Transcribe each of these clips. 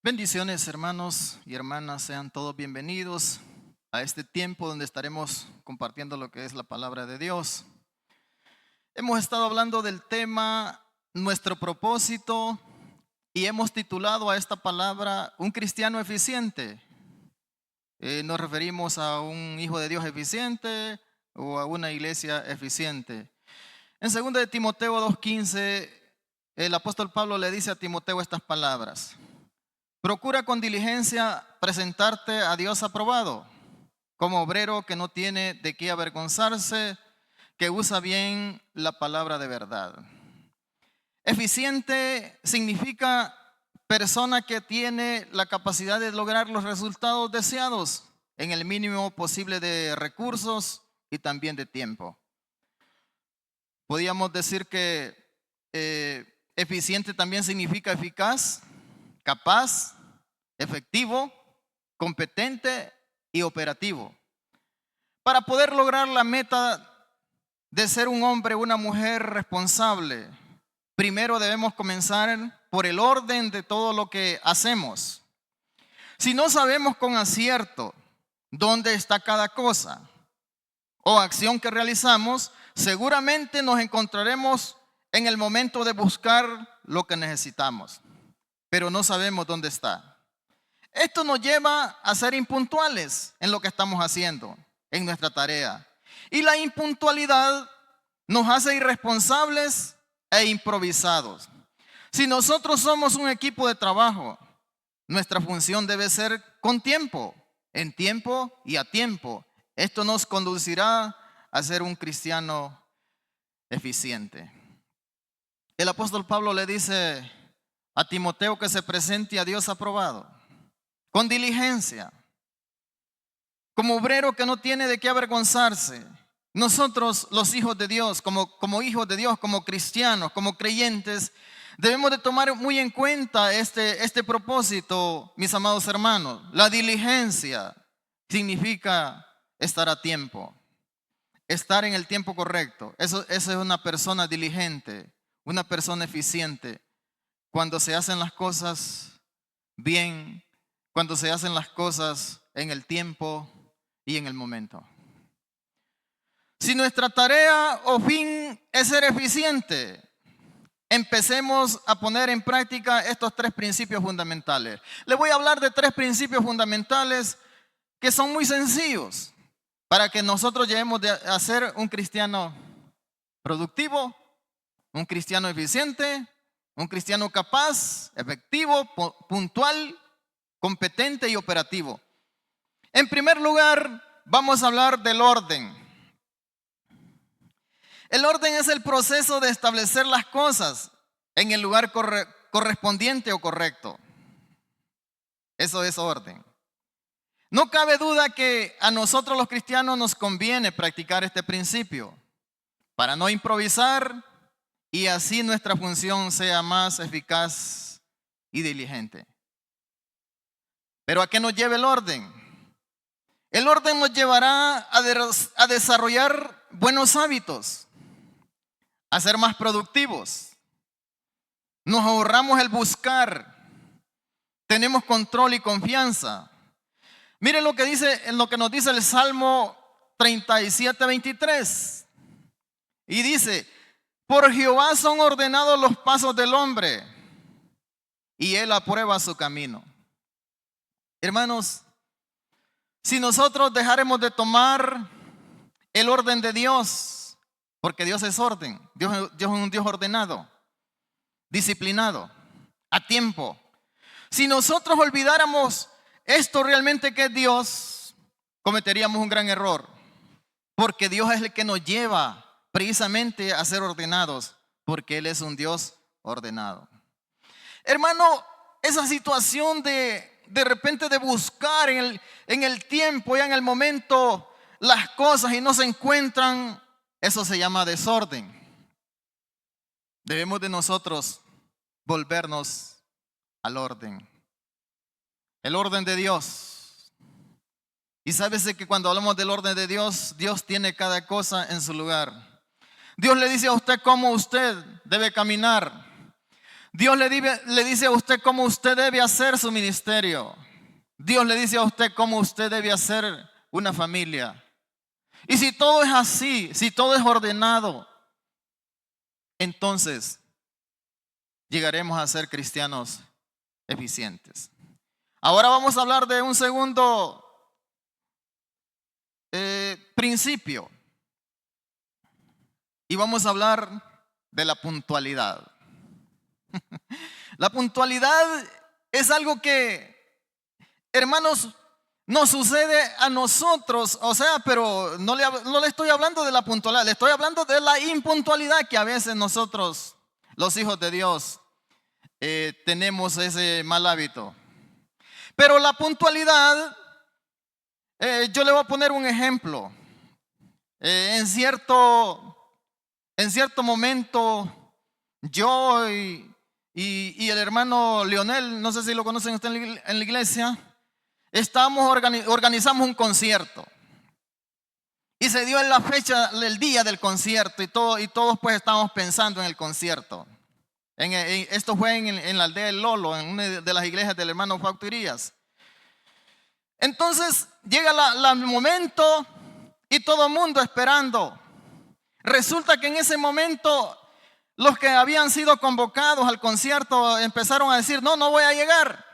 Bendiciones, hermanos y hermanas, sean todos bienvenidos a este tiempo donde estaremos compartiendo lo que es la palabra de Dios. Hemos estado hablando del tema nuestro propósito y hemos titulado a esta palabra un cristiano eficiente. Nos referimos a un hijo de Dios eficiente o a una iglesia eficiente. En 2 de Timoteo 2:15, el apóstol Pablo le dice a Timoteo estas palabras: procura con diligencia presentarte a Dios aprobado, como obrero que no tiene de qué avergonzarse, que usa bien la palabra de verdad. Eficiente significa persona que tiene la capacidad de lograr los resultados deseados en el mínimo posible de recursos y también de tiempo. Podríamos decir que eficiente también significa eficaz, capaz, efectivo, competente y operativo. Para poder lograr la meta de ser un hombre o una mujer responsable, primero debemos comenzar por el orden de todo lo que hacemos. Si no sabemos con acierto dónde está cada cosa o acción que realizamos, seguramente nos encontraremos en el momento de buscar lo que necesitamos, pero no sabemos dónde está. Esto nos lleva a ser impuntuales en lo que estamos haciendo, en nuestra tarea. Y la impuntualidad nos hace irresponsables e improvisados. Si nosotros somos un equipo de trabajo, nuestra función debe ser con tiempo, en tiempo y a tiempo. Esto nos conducirá a ser un cristiano eficiente. El apóstol Pablo le dice a Timoteo que se presente a Dios aprobado, con diligencia, como obrero que no tiene de qué avergonzarse. Nosotros, los hijos de Dios, como hijos de Dios, como cristianos, como creyentes, debemos de tomar muy en cuenta este propósito, mis amados hermanos. La diligencia significa estar a tiempo, estar en el tiempo correcto. Eso es una persona diligente, una persona eficiente. Cuando se hacen las cosas bien, cuando se hacen las cosas en el tiempo y en el momento. Si nuestra tarea o fin es ser eficiente, empecemos a poner en práctica estos tres principios fundamentales. Les voy a hablar de tres principios fundamentales que son muy sencillos para que nosotros lleguemos a ser un cristiano productivo, un cristiano eficiente, un cristiano capaz, efectivo, puntual, competente y operativo. En primer lugar, vamos a hablar del orden. El orden es el proceso de establecer las cosas en el lugar correspondiente o correcto. Eso es orden. No cabe duda que a nosotros los cristianos nos conviene practicar este principio para no improvisar y así nuestra función sea más eficaz y diligente. ¿Pero a qué nos lleva el orden? El orden nos llevará a desarrollar buenos hábitos, a ser más productivos. Nos ahorramos el buscar, tenemos control y confianza. Miren lo que nos dice el Salmo 37:23. Y dice: por Jehová son ordenados los pasos del hombre, y él aprueba su camino. Hermanos, si nosotros dejaremos de tomar el orden de Dios, porque Dios es orden, Dios es un Dios ordenado, disciplinado, a tiempo. Si nosotros olvidáramos esto realmente que es Dios, cometeríamos un gran error, porque Dios es el que nos lleva precisamente a ser ordenados, porque Él es un Dios ordenado. Hermano, esa situación de repente de buscar en el tiempo y en el momento las cosas y no se encuentran, eso se llama desorden. Debemos de nosotros volvernos al orden, el orden de Dios. Y sabes que cuando hablamos del orden de Dios, Dios tiene cada cosa en su lugar. Dios le dice a usted cómo usted debe caminar. Dios le dice a usted cómo usted debe hacer su ministerio. Dios le dice a usted cómo usted debe hacer una familia. Y si todo es así, si todo es ordenado, entonces llegaremos a ser cristianos eficientes. Ahora vamos a hablar de un segundo principio. Y vamos a hablar de la puntualidad. La puntualidad es algo que, hermanos, nos sucede a nosotros, o sea, pero no le estoy hablando de la puntualidad, le estoy hablando de la impuntualidad que a veces nosotros, los hijos de Dios, tenemos ese mal hábito. Pero la puntualidad, yo le voy a poner un ejemplo. En cierto momento, yo y el hermano Leonel, no sé si lo conocen usted en la iglesia, organizamos un concierto. Y se dio en la fecha, el día del concierto y todos pues estábamos pensando en el concierto. Esto fue en la aldea del Lolo, en una de las iglesias del hermano Facturías. Entonces llega el momento y todo el mundo esperando. Resulta que en ese momento los que habían sido convocados al concierto empezaron a decir, no voy a llegar.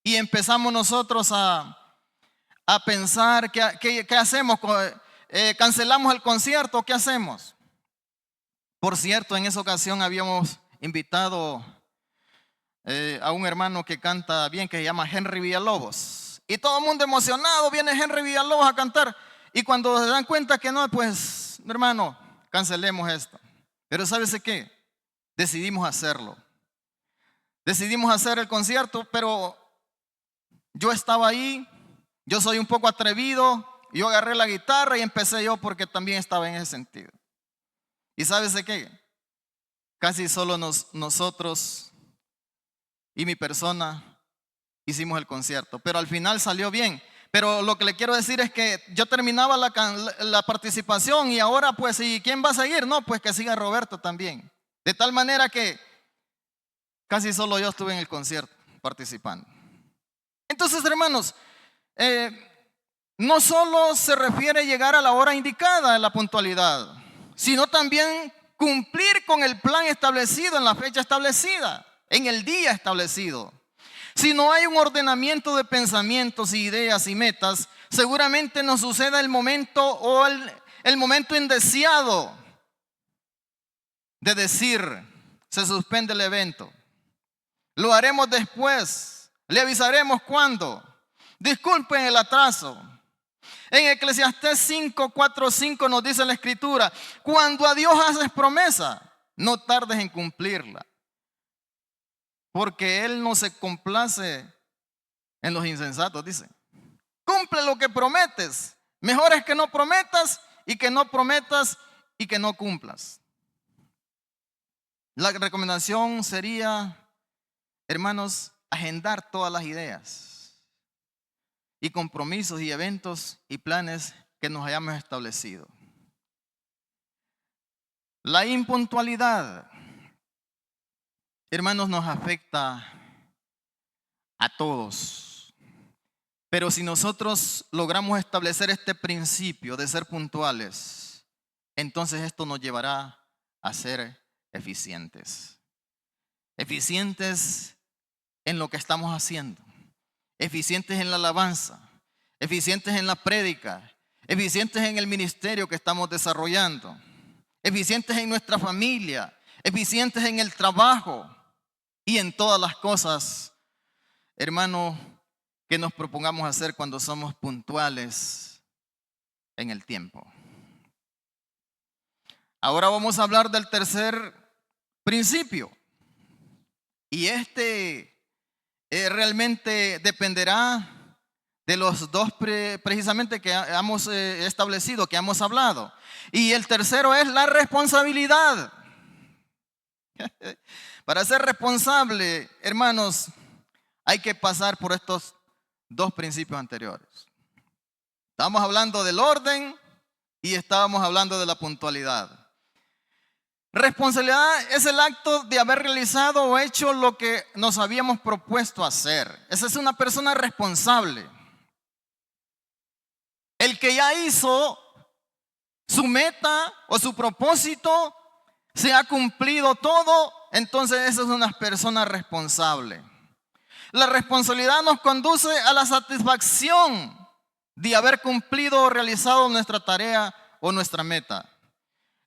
Y empezamos nosotros a pensar, ¿qué hacemos? ¿Cancelamos el concierto? ¿Qué hacemos? Por cierto, en esa ocasión habíamos invitado a un hermano que canta bien, que se llama Henry Villalobos. Y todo el mundo emocionado, viene Henry Villalobos a cantar. Y cuando se dan cuenta que no, pues, hermano, cancelemos esto. Pero ¿sabes qué? Decidimos hacerlo. Decidimos hacer el concierto, pero yo estaba ahí, yo soy un poco atrevido, yo agarré la guitarra y empecé yo porque también estaba en ese sentido. ¿Y sabes qué? Casi solo nosotros y mi persona hicimos el concierto, pero al final salió bien. Pero lo que le quiero decir es que yo terminaba la participación y ahora pues, ¿y quién va a seguir? No, pues que siga Roberto también. De tal manera que casi solo yo estuve en el concierto participando. Entonces, hermanos, no solo se refiere a llegar a la hora indicada en la puntualidad, sino también cumplir con el plan establecido en la fecha establecida, en el día establecido. Si no hay un ordenamiento de pensamientos, ideas y metas, seguramente nos suceda el momento o el momento indeseado de decir, se suspende el evento. Lo haremos después, le avisaremos cuándo. Disculpen el atraso. En Eclesiastés 5, 4, 5 nos dice la escritura, cuando a Dios haces promesa, no tardes en cumplirla. Porque Él no se complace en los insensatos, dice. Cumple lo que prometes. Mejor es que no prometas y que no prometas y que no cumplas. La recomendación sería, hermanos, agendar todas las ideas y compromisos y eventos y planes que nos hayamos establecido. La impuntualidad, hermanos, nos afecta a todos. Pero si nosotros logramos establecer este principio de ser puntuales, entonces esto nos llevará a ser eficientes. Eficientes en lo que estamos haciendo. Eficientes en la alabanza. Eficientes en la prédica. Eficientes en el ministerio que estamos desarrollando. Eficientes en nuestra familia. Eficientes en el trabajo. Y en todas las cosas, hermano, que nos propongamos hacer cuando somos puntuales en el tiempo. Ahora vamos a hablar del tercer principio. Y realmente dependerá de los dos precisamente que hemos establecido, que hemos hablado. Y el tercero es la responsabilidad. Para ser responsable, hermanos, hay que pasar por estos dos principios anteriores. Estábamos hablando del orden y estábamos hablando de la puntualidad. Responsabilidad es el acto de haber realizado o hecho lo que nos habíamos propuesto hacer. Esa es una persona responsable. El que ya hizo su meta o su propósito, se ha cumplido todo, entonces esa es una persona responsable. La responsabilidad nos conduce a la satisfacción de haber cumplido o realizado nuestra tarea o nuestra meta.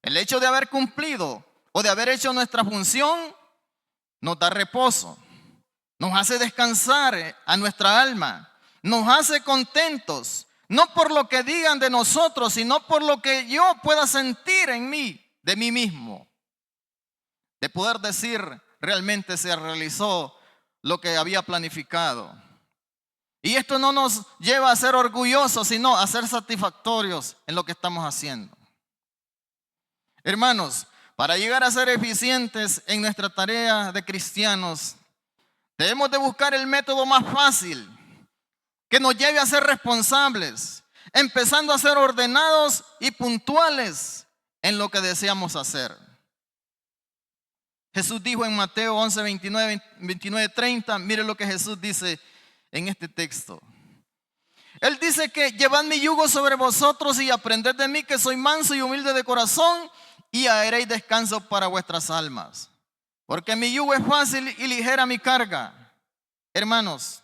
El hecho de haber cumplido o de haber hecho nuestra función nos da reposo, nos hace descansar a nuestra alma, nos hace contentos, no por lo que digan de nosotros, sino por lo que yo pueda sentir en mí, de mí mismo. De poder decir, realmente se realizó lo que había planificado. Y esto no nos lleva a ser orgullosos, sino a ser satisfactorios en lo que estamos haciendo. Hermanos, para llegar a ser eficientes en nuestra tarea de cristianos, debemos de buscar el método más fácil que nos lleve a ser responsables, empezando a ser ordenados y puntuales en lo que deseamos hacer. Jesús dijo en Mateo 11, 29, 30, mire lo que Jesús dice en este texto. Él dice que llevad mi yugo sobre vosotros y aprended de mí, que soy manso y humilde de corazón, y haréis descanso para vuestras almas. Porque mi yugo es fácil y ligera mi carga. Hermanos,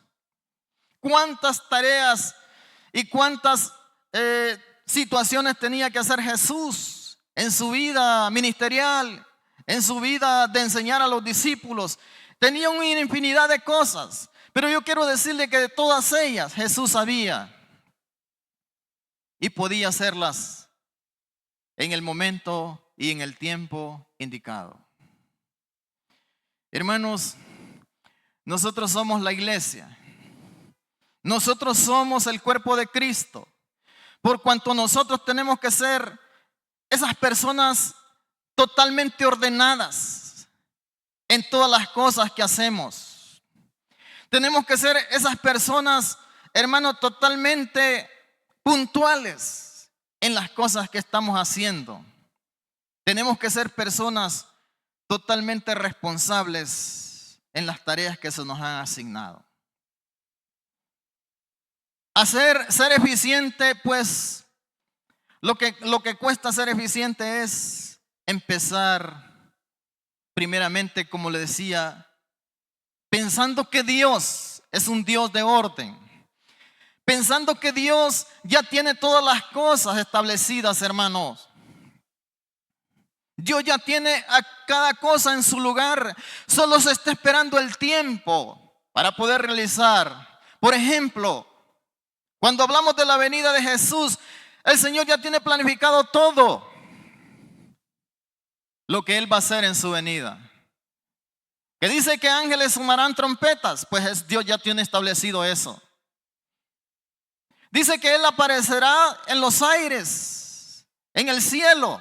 cuántas tareas y cuántas situaciones tenía que hacer Jesús en su vida ministerial, en su vida de enseñar a los discípulos. Tenía una infinidad de cosas, pero yo quiero decirle que de todas ellas Jesús sabía y podía hacerlas en el momento y en el tiempo indicado. Hermanos, nosotros somos la iglesia. Nosotros somos el cuerpo de Cristo. Por cuanto nosotros tenemos que ser esas personas totalmente ordenadas en todas las cosas que hacemos. Tenemos que ser esas personas, hermanos, totalmente puntuales en las cosas que estamos haciendo. Tenemos que ser personas totalmente responsables en las tareas que se nos han asignado. Ser eficiente, pues, lo que cuesta ser eficiente es empezar primeramente, como le decía, pensando que Dios es un Dios de orden, pensando que Dios ya tiene todas las cosas establecidas, hermanos. Dios ya tiene a cada cosa en su lugar, solo se está esperando el tiempo para poder realizar. Por ejemplo, cuando hablamos de la venida de Jesús, el Señor ya tiene planificado todo lo que Él va a hacer en su venida. Que dice que ángeles sonarán trompetas, pues Dios ya tiene establecido eso. Dice que Él aparecerá en los aires, en el cielo,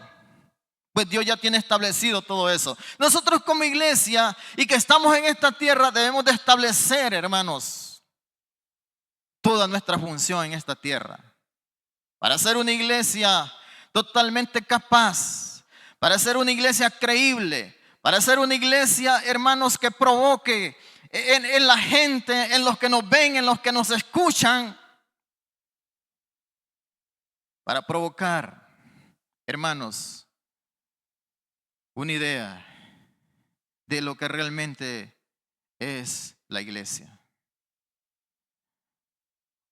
pues Dios ya tiene establecido todo eso. Nosotros como iglesia y que estamos en esta tierra debemos de establecer, hermanos, toda nuestra función en esta tierra. Para ser una iglesia totalmente capaz, para ser una iglesia creíble, para ser una iglesia, hermanos, que provoque en la gente, en los que nos ven, en los que nos escuchan, para provocar, hermanos, una idea de lo que realmente es la iglesia.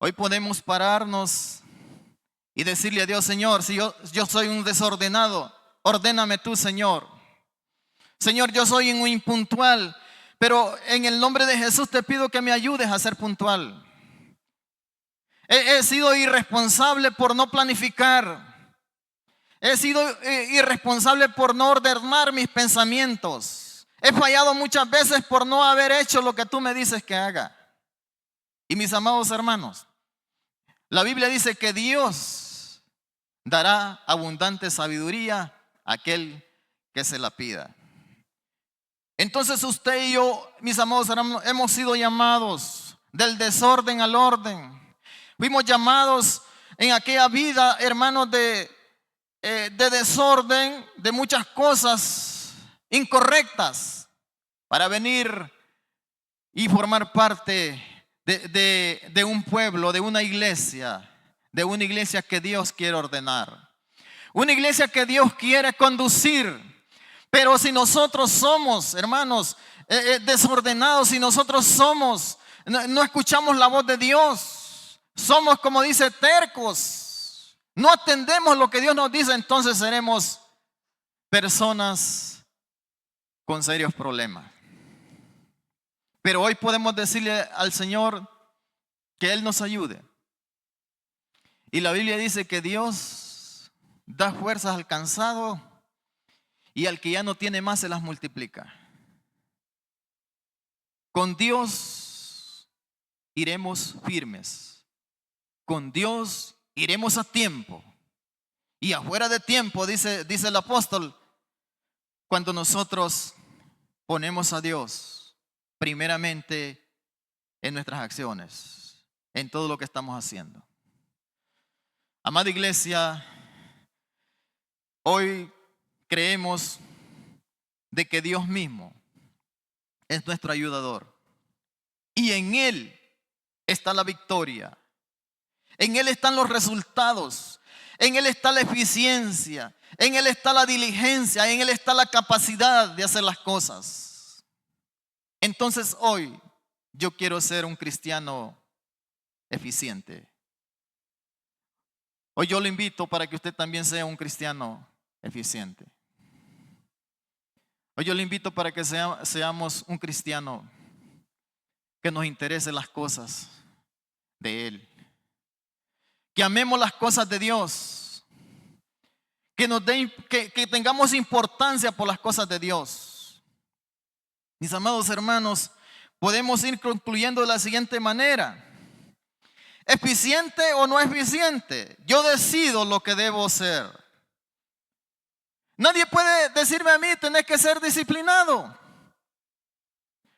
Hoy podemos pararnos y decirle a Dios: Señor, si yo soy un desordenado, ordéname tú, Señor. Señor, yo soy un impuntual, pero en el nombre de Jesús te pido que me ayudes a ser puntual. He sido irresponsable por no planificar. He sido irresponsable por no ordenar mis pensamientos. He fallado muchas veces por no haber hecho lo que tú me dices que haga. Y mis amados hermanos, la Biblia dice que Dios dará abundante sabiduría a aquel que se la pida. Entonces usted y yo, mis amados hermanos, hemos sido llamados del desorden al orden. Fuimos llamados en aquella vida, hermanos, de desorden, de muchas cosas incorrectas para venir y formar parte de un pueblo, de una iglesia que Dios quiere ordenar, una iglesia que Dios quiere conducir. Pero si nosotros somos, hermanos, desordenados, si nosotros somos, no escuchamos la voz de Dios, somos, como dice, tercos, no atendemos lo que Dios nos dice, entonces seremos personas con serios problemas. Pero hoy podemos decirle al Señor que Él nos ayude. Y la Biblia dice que Dios da fuerzas al cansado y al que ya no tiene más se las multiplica. Con Dios iremos firmes. Con Dios iremos a tiempo. Y afuera de tiempo, dice el apóstol, cuando nosotros ponemos a Dios primeramente en nuestras acciones, en todo lo que estamos haciendo. Amada iglesia, hoy creemos de que Dios mismo es nuestro ayudador y en Él está la victoria, en Él están los resultados, en Él está la eficiencia, en Él está la diligencia, en Él está la capacidad de hacer las cosas. Entonces hoy yo quiero ser un cristiano eficiente. Hoy yo lo invito para que usted también sea un cristiano eficiente. Hoy yo le invito para que seamos un cristiano que nos interese las cosas de Él, que amemos las cosas de Dios, que tengamos importancia por las cosas de Dios. Mis amados hermanos, podemos ir concluyendo de la siguiente manera: ¿eficiente o no eficiente? Yo decido lo que debo ser. Nadie puede decirme a mí, tenés que ser disciplinado.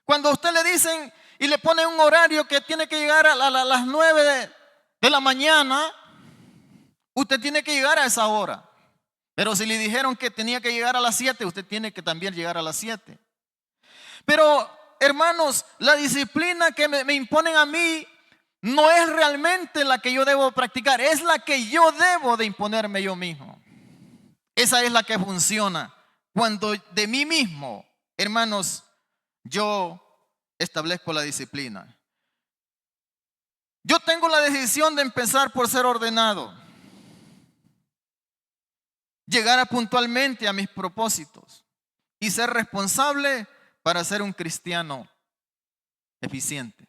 Cuando a usted le dicen y le ponen un horario que tiene que llegar a las 9 de la mañana, usted tiene que llegar a esa hora. Pero si le dijeron que tenía que llegar a las 7, usted tiene que también llegar a las 7. Pero, hermanos, la disciplina que me imponen a mí no es realmente la que yo debo practicar, es la que yo debo de imponerme yo mismo. Esa es la que funciona cuando de mí mismo, hermanos, yo establezco la disciplina. Yo tengo la decisión de empezar por ser ordenado, llegar puntualmente a mis propósitos y ser responsable para ser un cristiano eficiente.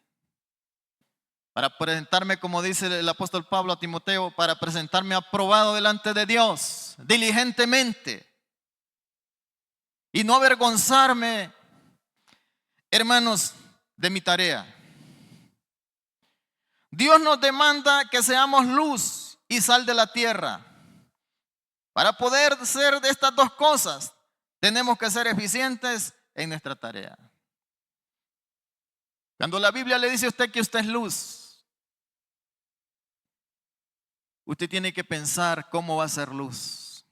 Para presentarme, como dice el apóstol Pablo a Timoteo, para presentarme aprobado delante de Dios, diligentemente. Y no avergonzarme, hermanos, de mi tarea. Dios nos demanda que seamos luz y sal de la tierra. Para poder ser de estas dos cosas, tenemos que ser eficientes en nuestra tarea. Cuando la Biblia le dice a usted que usted es luz, usted tiene que pensar cómo va a ser luz.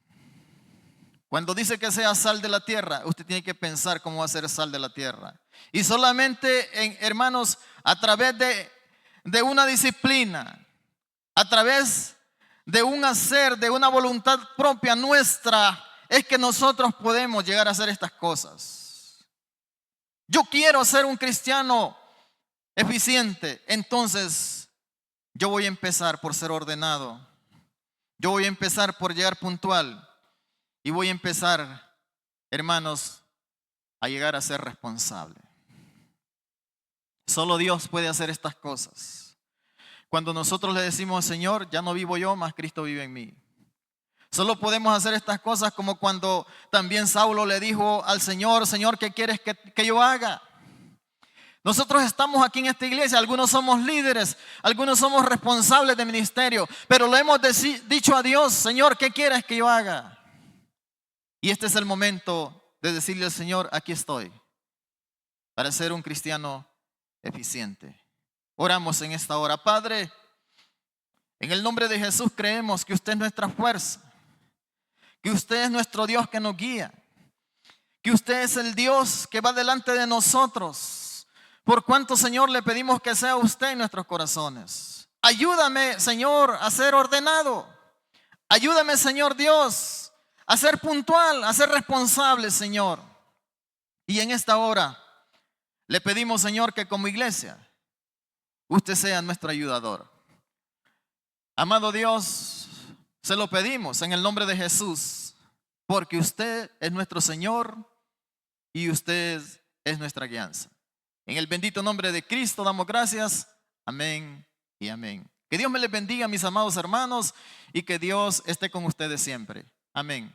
Cuando dice que sea sal de la tierra, usted tiene que pensar cómo va a ser sal de la tierra. Y solamente, hermanos, a través de una disciplina, a través de un hacer, de una voluntad propia nuestra, es que nosotros podemos llegar a hacer estas cosas. Yo quiero ser un cristiano eficiente, entonces yo voy a empezar por ser ordenado. Yo voy a empezar por llegar puntual y voy a empezar, hermanos, a llegar a ser responsable. Solo Dios puede hacer estas cosas. Cuando nosotros le decimos, Señor, ya no vivo yo, más Cristo vive en mí. Solo podemos hacer estas cosas como cuando también Saulo le dijo al Señor, Señor, ¿qué quieres que yo haga? Nosotros estamos aquí en esta iglesia, algunos somos líderes, algunos somos responsables de ministerio, pero le hemos dicho a Dios, Señor, ¿qué quieres que yo haga? Y este es el momento de decirle al Señor, aquí estoy, para ser un cristiano eficiente. Oramos en esta hora. Padre, en el nombre de Jesús creemos que usted es nuestra fuerza, que usted es nuestro Dios que nos guía, que usted es el Dios que va delante de nosotros. Por cuanto, Señor, le pedimos que sea usted en nuestros corazones. Ayúdame, Señor, a ser ordenado. Ayúdame, Señor Dios, a ser puntual, a ser responsable, Señor. Y en esta hora le pedimos, Señor, que como iglesia usted sea nuestro ayudador. Amado Dios, se lo pedimos en el nombre de Jesús, porque usted es nuestro Señor y usted es nuestra guianza. En el bendito nombre de Cristo damos gracias. Amén y amén. Que Dios me les bendiga, mis amados hermanos, y que Dios esté con ustedes siempre. Amén.